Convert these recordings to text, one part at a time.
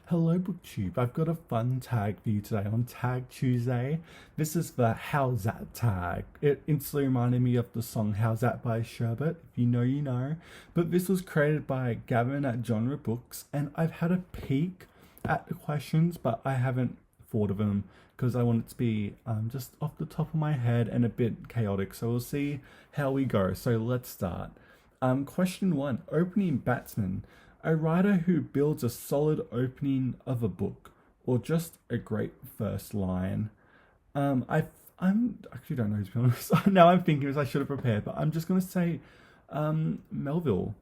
Hello BookTube, I've got a fun tag for you today on Tag Tuesday. This is the Howzat Tag. It instantly reminded me of the song Howzat by Sherbet, if you know you know. But this was created by Gavin at Genre Books, and I've had a peek at the questions, but I haven't thought of them because I want it to be just off the top of my head and a bit chaotic. So we'll see how we go. So let's start. Question 1, opening batsman. A writer who builds a solid opening of a book, or just a great first line. I'm actually don't know, to be honest. Now I'm thinking as I should have prepared, but I'm just gonna say Melville.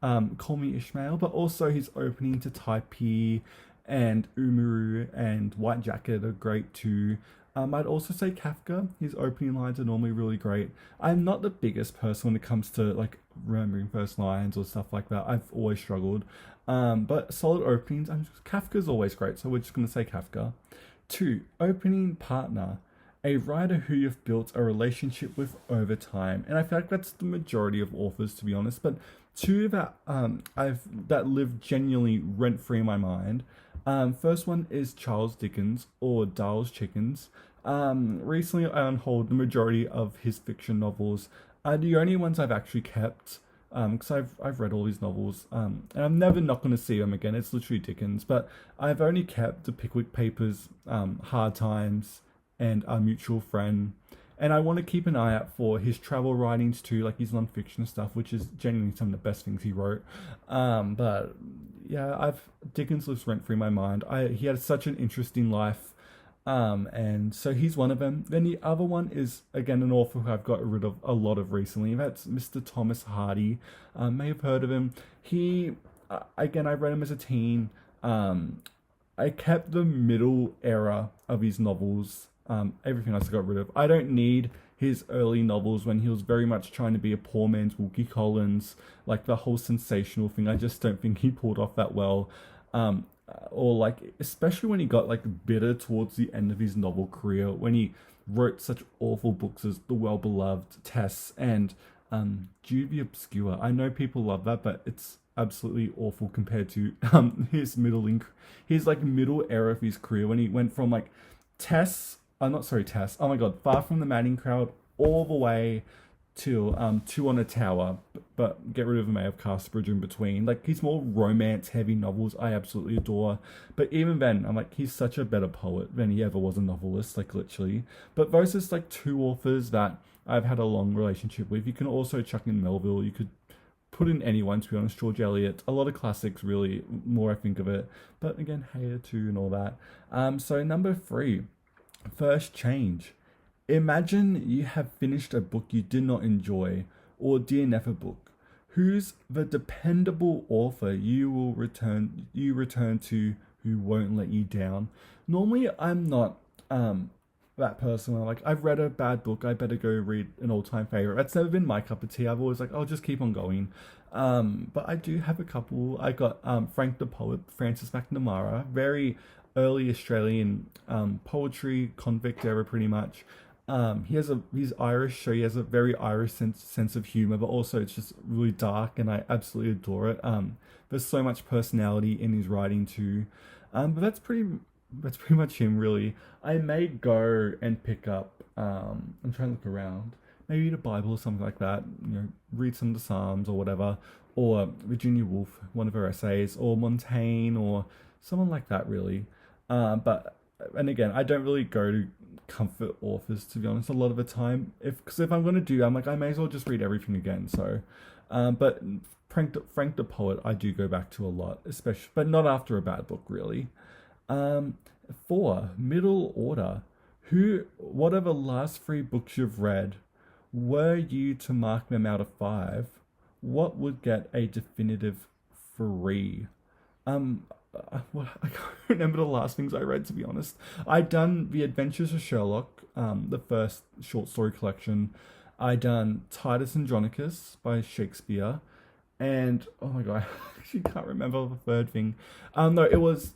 Call Me Ishmael, but also his opening to Taipei and Umaru and White Jacket are great too. I'd also say Kafka. His opening lines are normally really great. I'm not the biggest person when it comes to like remembering first lines or stuff like that. I've always struggled. But solid openings, Kafka's always great, so we're just going to say Kafka. 2, opening partner. A writer who you've built a relationship with over time. And I feel like that's the majority of authors, to be honest. But two that that live genuinely rent free in my mind. First one is Charles Dickens or Darl's Chickens. Recently I unhauled the majority of his fiction novels. The only ones I've actually kept, because I've read all his novels, and I'm never not going to see them again. It's literally Dickens, but I've only kept the Pickwick Papers, Hard Times, and A Mutual Friend. And I want to keep an eye out for his travel writings too, like his non-fiction stuff, which is genuinely some of the best things he wrote. But yeah, Dickens lives rent free in my mind. He had such an interesting life. And so he's one of them. Then the other one is again an author who I've got rid of a lot of recently. That's Mr. Thomas Hardy. May have heard of him. He again, I read him as a teen. I kept the middle era of his novels. Everything else I got rid of. I don't need his early novels when he was very much trying to be a poor man's Wilkie Collins, like the whole sensational thing. I just don't think he pulled off that well. Or like, especially when he got like bitter towards the end of his novel career, when he wrote such awful books as The Well-Beloved, Tess, and Jude the Obscure. I know people love that, but it's absolutely awful compared to his like middle era of his career when he went from like Tess. I'm not sorry, Tess. Oh my god, Far from the Madding Crowd, all the way to Two on a Tower, but get rid of the May of Casterbridge in between. Like his more romance heavy novels I absolutely adore. But even then, I'm like, he's such a better poet than he ever was a novelist, like literally. But those are just like two authors that I've had a long relationship with. You can also chuck in Melville, you could put in anyone, to be honest, George Eliot. A lot of classics really, more I think of it. But again, Hare too and all that. So number 3. First change. Imagine you have finished a book you did not enjoy, or DNF a book. Who's the dependable author you return to who won't let you down? Normally, I'm not that person where like I've read a bad book, I better go read an all-time favorite. That's never been my cup of tea. I've always like I'll just keep on going. But I do have a couple. I got Frank the Poet, Francis McNamara, very early Australian poetry, convict era pretty much. He's Irish, so he has a very Irish sense of humor, but also it's just really dark, and I absolutely adore it. There's so much personality in his writing too. But that's pretty much him really. I may go and pick up. I'm trying to look around. Maybe the Bible or something like that. Read some of the Psalms or whatever, or Virginia Woolf, one of her essays, or Montaigne, or someone like that really. But and again, I don't really go to comfort authors, to be honest, a lot of the time. Because if I'm going to do, I'm like, I may as well just read everything again. So, but Frank the Poet, I do go back to a lot, especially, but not after a bad book, really. 4, middle order. What are the last 3 books you've read? Were you to mark them out of 5, what would get a definitive 3? I can't remember the last things I read, to be honest. I'd done The Adventures of Sherlock, the first short story collection. I'd done Titus Andronicus by Shakespeare. And, oh my god, I actually can't remember the third thing. No, it was,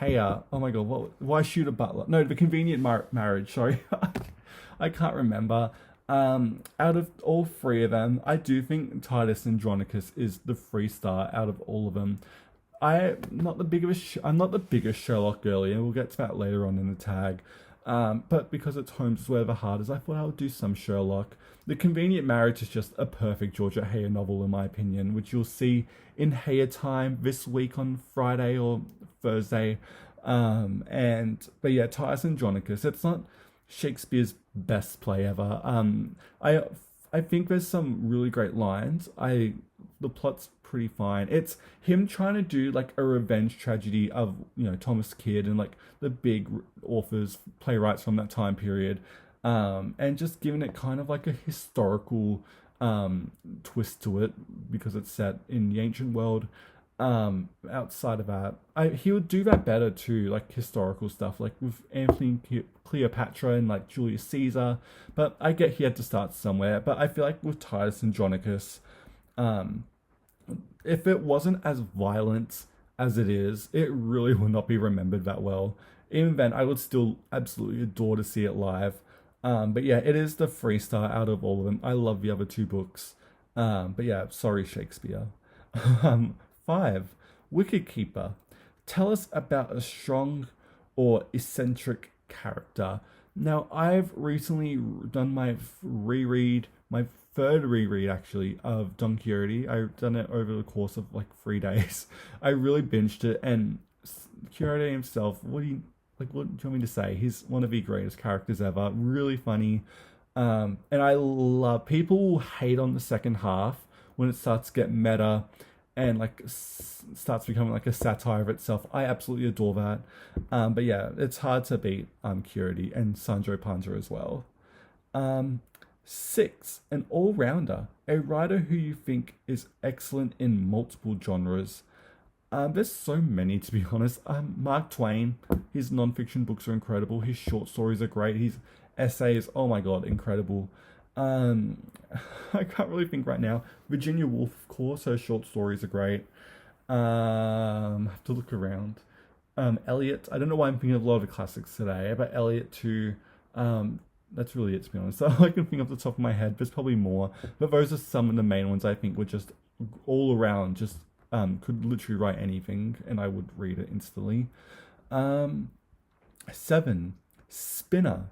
oh my god, why Shoot a Butler? No, The Convenient Marriage, sorry. I can't remember. Out of all 3 of them, I do think Titus Andronicus is the 3-star out of all of them. I'm not the biggest Sherlock girly, and we'll get to that later on in the tag. But because it's Holmes is where the heart is, I thought I would do some Sherlock. The Convenient Marriage is just a perfect Georgia Heyer novel, in my opinion, which you'll see in Heyer Time this week on Friday or Thursday. But yeah, Titus Andronicus. It's not Shakespeare's best play ever. I think there's some really great lines. The plot's pretty fine. It's him trying to do like a revenge tragedy of Thomas Kidd and like the big authors, playwrights from that time period, and just giving it kind of like a historical twist to it because it's set in the ancient world. Outside of that, he would do that better too, like historical stuff, like with Anthony Cleopatra and like Julius Caesar. But I get he had to start somewhere. But I feel like with Titus Andronicus, if it wasn't as violent as it is, it really would not be remembered that well. Even then, I would still absolutely adore to see it live. But yeah, it is the 3-star out of all of them. I love the other two books. But yeah, sorry, Shakespeare. 5. Wicket Keeper. Tell us about a strong or eccentric character. Now, I've recently done my third reread actually of Don Quixote. I've done it over the course of like 3 days. I really binged it, and Quixote himself, what do you want me to say? He's one of the greatest characters ever. Really funny. And I love, people hate on the second half when it starts to get meta and like starts becoming like a satire of itself. I absolutely adore that. But yeah, it's hard to beat Quixote and Sancho Panza as well. 6. An all-rounder. A writer who you think is excellent in multiple genres. There's so many, to be honest. Mark Twain, his non-fiction books are incredible. His short stories are great. His essays, oh my god, incredible. I can't really think right now. Virginia Woolf, of course, her short stories are great. I have to look around. Eliot, I don't know why I'm thinking of a lot of the classics today, but Eliot too. That's really it, to be honest. So I can think off the top of my head. There's probably more, but those are some of the main ones I think were just all around, just could literally write anything, and I would read it instantly. 7. Spinner.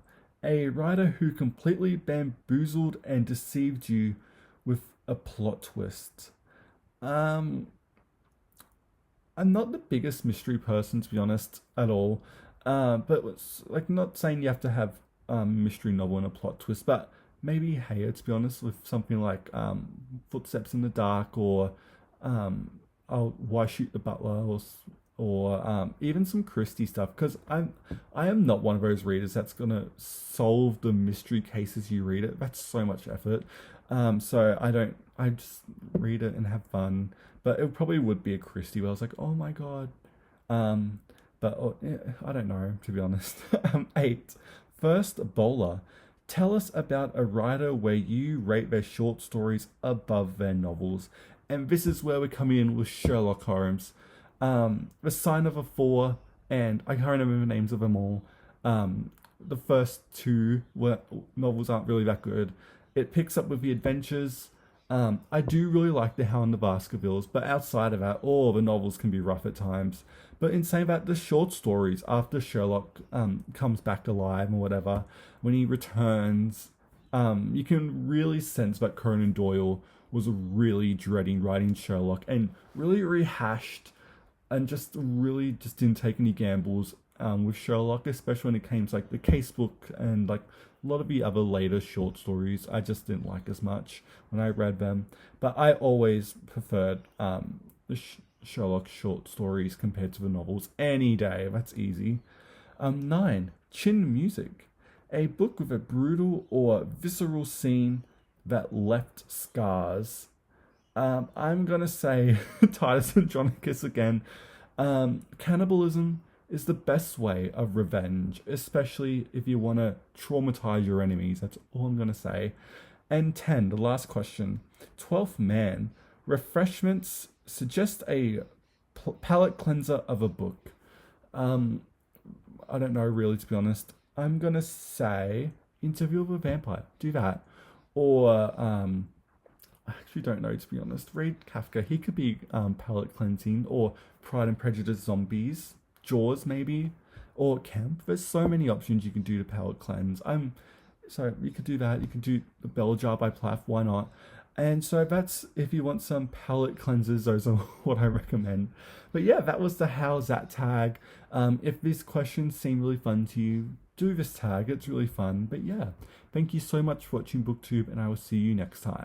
A writer who completely bamboozled and deceived you with a plot twist. I'm not the biggest mystery person, to be honest, at all. But it's like, not saying you have to have mystery novel and a plot twist, but maybe Heyer, to be honest, with something like Footsteps in the Dark, or Why Shoot the Butler, or even some Christie stuff, because I am not one of those readers that's gonna solve the mystery cases you read it. That's so much effort. So I just read it and have fun. But it probably would be a Christie where I was like, oh my god. I don't know, to be honest. 8. First Bowler. Tell us about a writer where you rate their short stories above their novels. And this is where we're coming in with Sherlock Holmes. The Sign of a Four, and I can't remember the names of them all. The first two novels aren't really that good. It picks up with the adventures. I do really like The Hound of Baskervilles, but outside of that, all the novels can be rough at times. But in saying that, the short stories after Sherlock comes back alive or whatever, when he returns, you can really sense that Conan Doyle was really dreading writing Sherlock, and really rehashed and just didn't take any gambles with Sherlock, especially when it came to like the casebook and like a lot of the other later short stories. I just didn't like as much when I read them, but I always preferred the Sherlock short stories compared to the novels any day. That's easy. 9. Chin Music. A book with a brutal or visceral scene that left scars. I'm gonna say Titus Andronicus again. Cannibalism is the best way of revenge, especially if you want to traumatize your enemies. That's all I'm gonna say. And 10, the last question. 12th Man. Refreshments suggest a palate cleanser of a book. I don't know really, to be honest. I'm gonna say Interview with a Vampire. Do that. Or I actually don't know, to be honest. Read Kafka. He could be palate cleansing. Or Pride and Prejudice zombies, Jaws maybe, or Camp. There's so many options you can do to palette cleanse. So you could do that. You can do the Bell Jar by Plath. Why not? And so that's, if you want some palette cleansers, those are what I recommend. But yeah, that was the Howzat tag. If these questions seem really fun to you, do this tag. It's really fun. But yeah, thank you so much for watching BookTube, and I will see you next time.